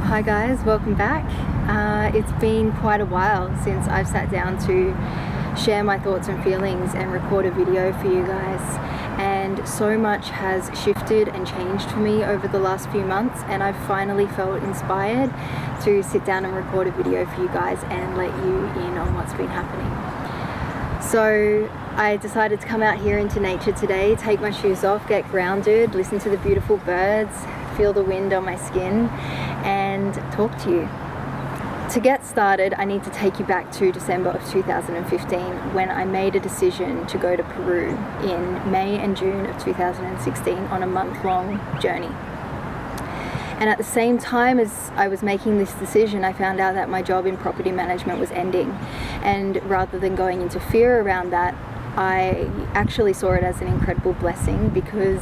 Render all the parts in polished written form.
Hi guys, welcome back. It's been quite a while since I've sat down to share my thoughts and feelings and record a video for you guys, and so much has shifted and changed for me over the last few months, and I've finally felt inspired to sit down and record a video for you guys and let you in on what's been happening. So I decided to come out here into nature today, take my shoes off, get grounded, listen to the beautiful birds, feel the wind on my skin, and talk to you. To get started, I need to take you back to December of 2015 when I made a decision to go to Peru in May and June of 2016 on a month-long journey. And at the same time as I was making this decision, I found out that my job in property management was ending. And rather than going into fear around that, I actually saw it as an incredible blessing, because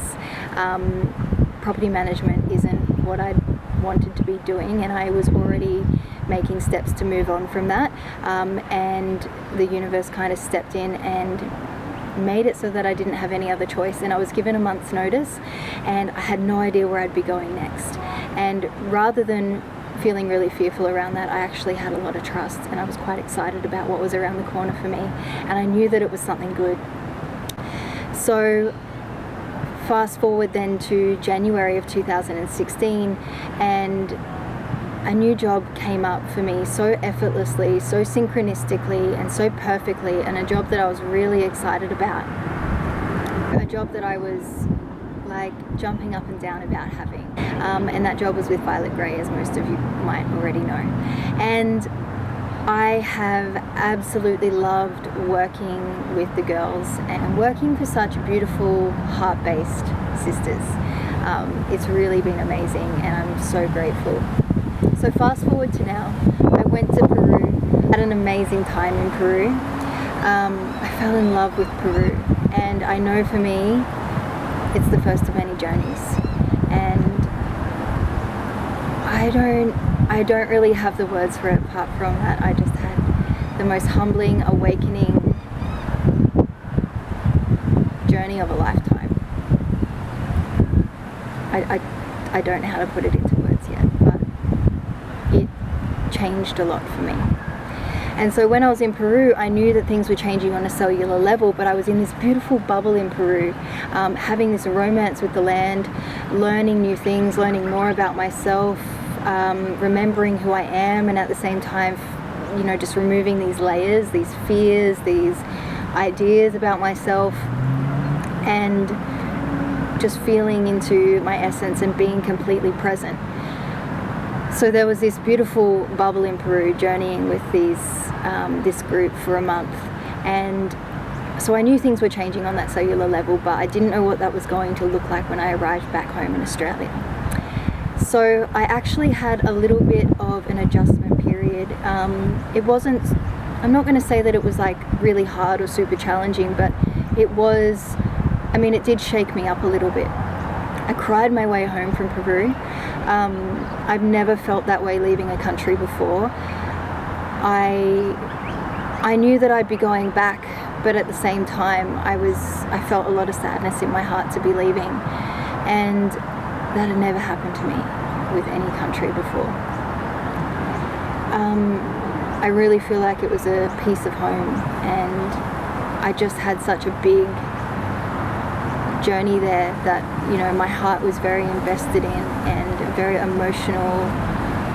property management isn't what I wanted to be doing, and I was already making steps to move on from that, and the universe kind of stepped in and made it so that I didn't have any other choice. And I was given a month's notice, and I had no idea where I'd be going next. And rather than feeling really fearful around that, I actually had a lot of trust, and I was quite excited about what was around the corner for me, and I knew that it was something good. So fast forward then to January of 2016, and a new job came up for me so effortlessly, so synchronistically, and so perfectly, and a job that I was really excited about. A job that I was like jumping up and down about having. And that job was with Violet Grey, as most of you might already know. And I have absolutely loved working with the girls and working for such beautiful heart-based sisters. It's really been amazing, and I'm so grateful. So fast forward to now, I went to Peru, had an amazing time in Peru. I fell in love with Peru, and I know for me, it's the first of many journeys. And I don't really have the words for it apart from that. I just had the most humbling, awakening journey of a lifetime. I don't know how to put it into words yet, but it changed a lot for me. And so when I was in Peru, I knew that things were changing on a cellular level, but I was in this beautiful bubble in Peru, having this romance with the land, learning new things, learning more about myself, remembering who I am, and at the same time, just removing these layers, these fears, these ideas about myself, and just feeling into my essence and being completely present. So there was this beautiful bubble in Peru, journeying with this group for a month, and so I knew things were changing on that cellular level, but I didn't know what that was going to look like when I arrived back home in Australia. So I actually had a little bit of an adjustment period. It wasn't, I'm not going to say that it was like really hard or super challenging, but it was, it did shake me up a little bit. I cried my way home from Peru. I've never felt that way leaving a country before. I knew that I'd be going back, but at the same time, I felt a lot of sadness in my heart to be leaving, and that had never happened to me with any country before. I really feel like it was a piece of home, and I just had such a big journey there that my heart was very invested in, and very emotional,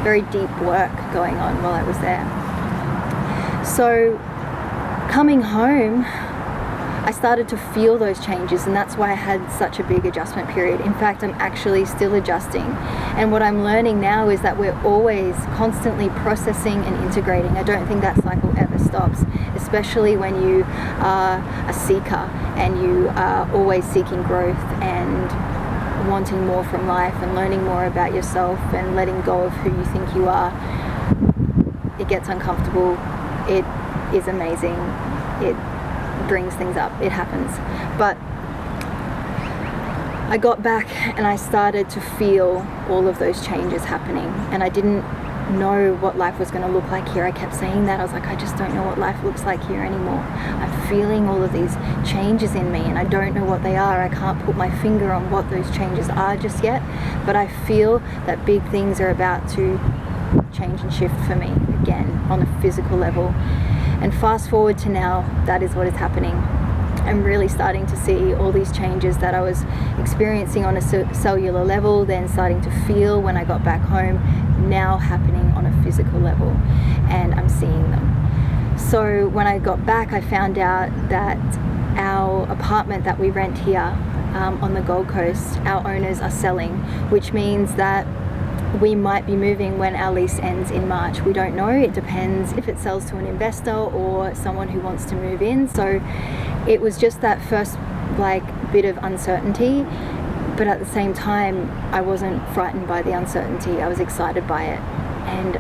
very deep work going on while I was there. So coming home, I started to feel those changes, and that's why I had such a big adjustment period. In fact, I'm actually still adjusting, and what I'm learning now is that we're always constantly processing and integrating. I don't think that cycle ever stops, especially when you are a seeker and you are always seeking growth and wanting more from life and learning more about yourself and letting go of who you think you are. It gets uncomfortable. It is amazing. It brings things up. It happens. But I got back and I started to feel all of those changes happening, and I didn't know what life was going to look like here. I kept saying that. I was like, I just don't know what life looks like here anymore. I'm feeling all of these changes in me, and I don't know what they are. I can't put my finger on what those changes are just yet, but I feel that big things are about to change and shift for me again on a physical level. And fast forward to now, that is what is happening. I'm really starting to see all these changes that I was experiencing on a cellular level, then starting to feel when I got back home, now happening on a physical level, and I'm seeing them. So when I got back, I found out that our apartment that we rent here on the Gold Coast, our owners are selling, which means that we might be moving when our lease ends in March. We don't know. It depends if it sells to an investor or someone who wants to move in. So it was just that first bit of uncertainty, but at the same time I wasn't frightened by the uncertainty. I was excited by it and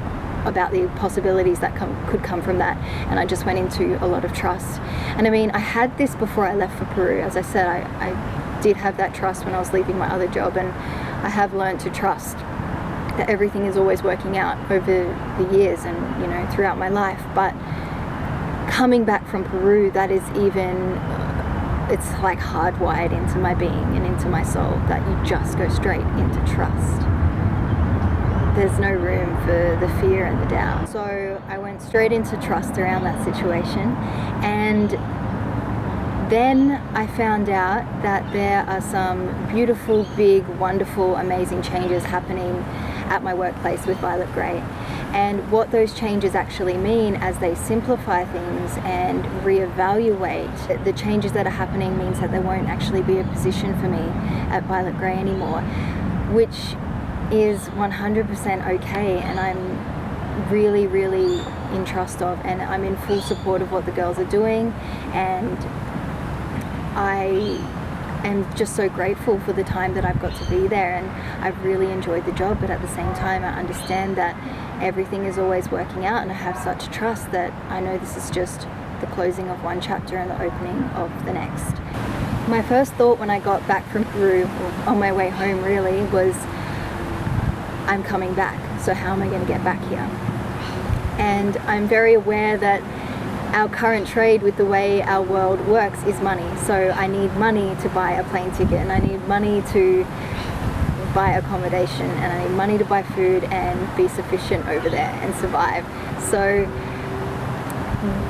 about the possibilities that could come from that, and I just went into a lot of trust. And I mean, I had this before I left for Peru. As I said, I did have that trust when I was leaving my other job, and I have learned to trust that everything is always working out over the years and throughout my life. But coming back from Peru, that is it's hardwired into my being and into my soul that you just go straight into trust. There's no room for the fear and the doubt. So I went straight into trust around that situation, and then I found out that there are some beautiful, big, wonderful, amazing changes happening at my workplace with Violet Grey. And what those changes actually mean as they simplify things and reevaluate, the changes that are happening means that there won't actually be a position for me at Violet Grey anymore, which is 100% okay, and I'm really, really in trust of, and I'm in full support of what the girls are doing, and I am just so grateful for the time that I've got to be there, and I've really enjoyed the job. But at the same time, I understand that everything is always working out, and I have such trust that I know this is just the closing of one chapter and the opening of the next. My first thought when I got back from Peru, or on my way home really, was I'm coming back, so how am I going to get back here? And I'm very aware that our current trade with the way our world works is money. So I need money to buy a plane ticket, and I need money to buy accommodation, and I need money to buy food and be sufficient over there and survive. So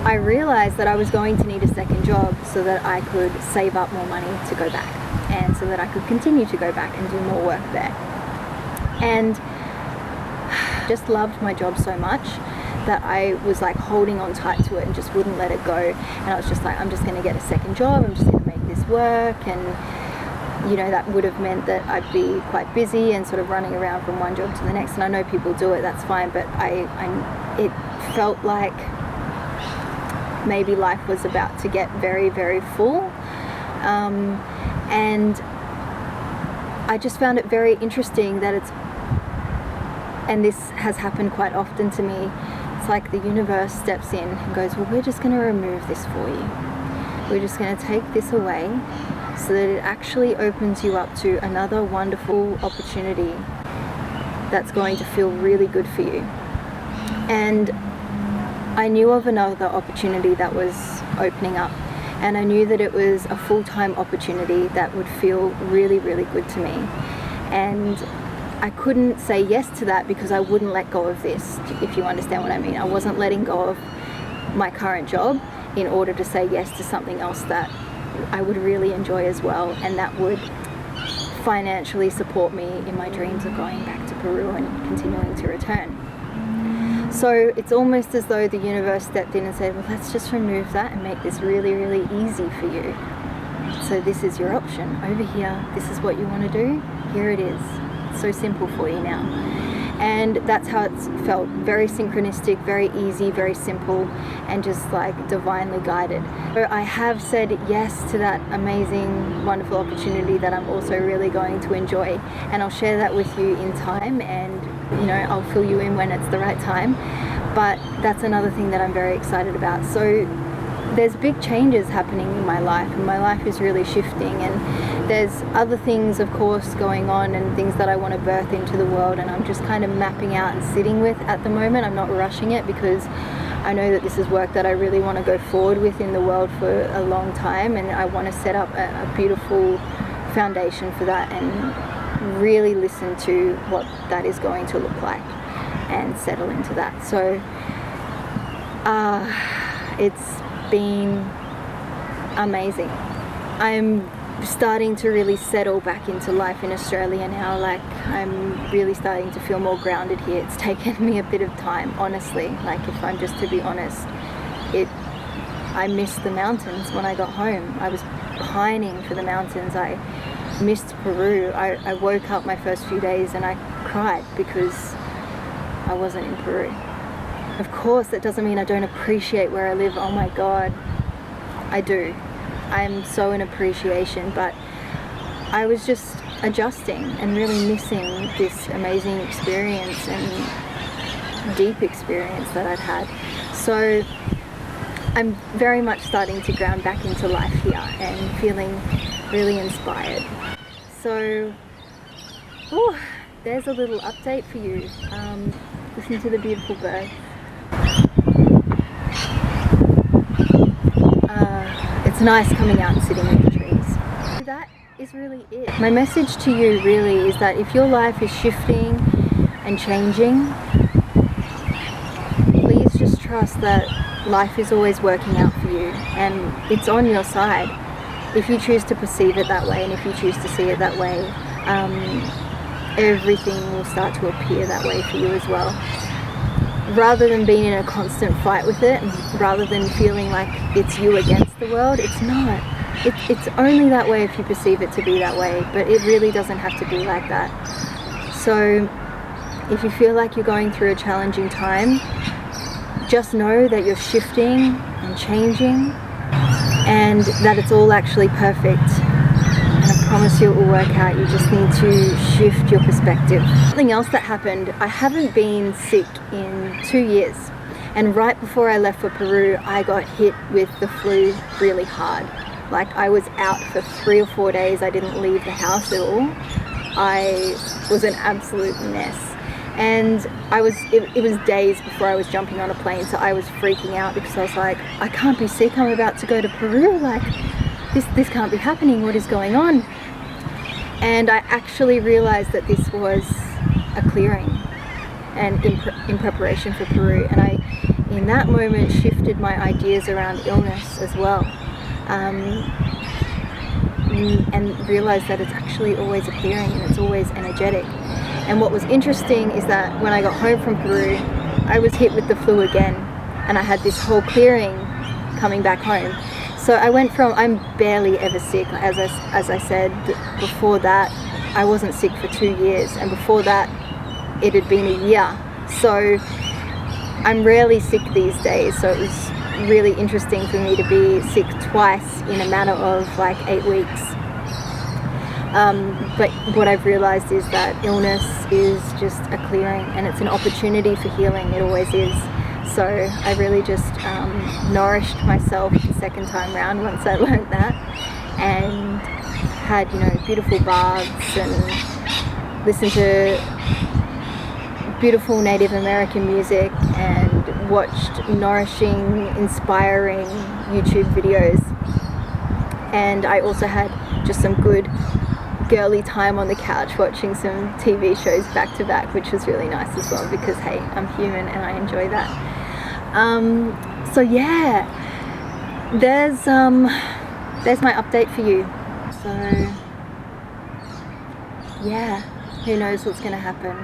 I realized that I was going to need a second job so that I could save up more money to go back, and so that I could continue to go back and do more work there. And just loved my job so much that I was holding on tight to it and just wouldn't let it go. And I was just I'm just going to get a second job, I'm just going to make this work. And that would have meant that I'd be quite busy and sort of running around from one job to the next. And I know people do it, that's fine, but it felt like maybe life was about to get very, very full. And I just found it very interesting that and this has happened quite often to me, it's like the universe steps in and goes, well, we're just going to remove this for you. We're just going to take this away so that it actually opens you up to another wonderful opportunity that's going to feel really good for you. And I knew of another opportunity that was opening up, and I knew that it was a full-time opportunity that would feel really, really good to me. And I couldn't say yes to that because I wouldn't let go of this, if you understand what I mean. I wasn't letting go of my current job in order to say yes to something else that I would really enjoy as well, and that would financially support me in my dreams of going back to Peru and continuing to return. So it's almost as though the universe stepped in and said, well, let's just remove that and make this really, really easy for you. So this is your option over here. This is what you want to do. Here it is. It's so simple for you now. And that's how it's felt. Very synchronistic, very easy, very simple, and just divinely guided. So I have said yes to that amazing, wonderful opportunity that I'm also really going to enjoy. And I'll share that with you in time, and I'll fill you in when it's the right time. But that's another thing that I'm very excited about. So there's big changes happening in my life, and my life is really shifting, and there's other things, of course, going on, and things that I want to birth into the world, and I'm just kind of mapping out and sitting with at the moment. I'm not rushing it because I know that this is work that I really want to go forward with in the world for a long time, and I want to set up a beautiful foundation for that and really listen to what that is going to look like. and settle into that. So it's been amazing. I'm starting to really settle back into life in Australia now. Like, I'm really starting to feel more grounded here. It's taken me a bit of time, honestly. Like, if I'm just to be honest, I missed the mountains when I got home. I was pining for the mountains. I missed Peru. I woke up my first few days and I cried because I wasn't in Peru. Of course, that doesn't mean I don't appreciate where I live. Oh my God, I do. I'm so in appreciation, but I was just adjusting and really missing this amazing experience and deep experience that I'd had. So I'm very much starting to ground back into life here and feeling really inspired. So, there's a little update for you. Listen to the beautiful birds. It's nice coming out and sitting in the trees. That is really it. My message to you really is that if your life is shifting and changing, please just trust that life is always working out for you and it's on your side. If you choose to perceive it that way and if you choose to see it that way, everything will start to appear that way for you as well. Rather than being in a constant fight with it, and rather than feeling like it's you against the world, it's not. It's only that way if you perceive it to be that way, but it really doesn't have to be like that. So if you feel like you're going through a challenging time, just know that you're shifting and changing and that it's all actually perfect. And I promise you it will work out. You just need to shift your perspective. Something else that happened, I haven't been sick in 2 years. And right before I left for Peru, I got hit with the flu really hard. Like, I was out for 3 or 4 days. I didn't leave the house at all. I was an absolute mess. And it was days before I was jumping on a plane, so I was freaking out because I was like, I can't be sick, I'm about to go to Peru, like, this can't be happening, what is going on? And I actually realized that this was a clearing and in preparation for Peru. And I, in that moment, shifted my ideas around illness as well. And realized that it's actually always a clearing and it's always energetic. And what was interesting is that when I got home from Peru, I was hit with the flu again, and I had this whole clearing coming back home. So I went from, I'm barely ever sick, as I said, before that I wasn't sick for 2 years, and before that it had been a year. So I'm rarely sick these days, so it was really interesting for me to be sick twice in a matter of like 8 weeks. But what I've realized is that illness is just a clearing and it's an opportunity for healing. It always is. So I really just nourished myself the second time round once I learned that, and had, you know, beautiful baths and listened to beautiful Native American music and watched nourishing, inspiring YouTube videos. And I also had just some good girly time on the couch watching some TV shows back to back, which was really nice as well because, hey, I'm human and I enjoy that. So yeah, there's my update for you. So yeah, who knows what's gonna happen.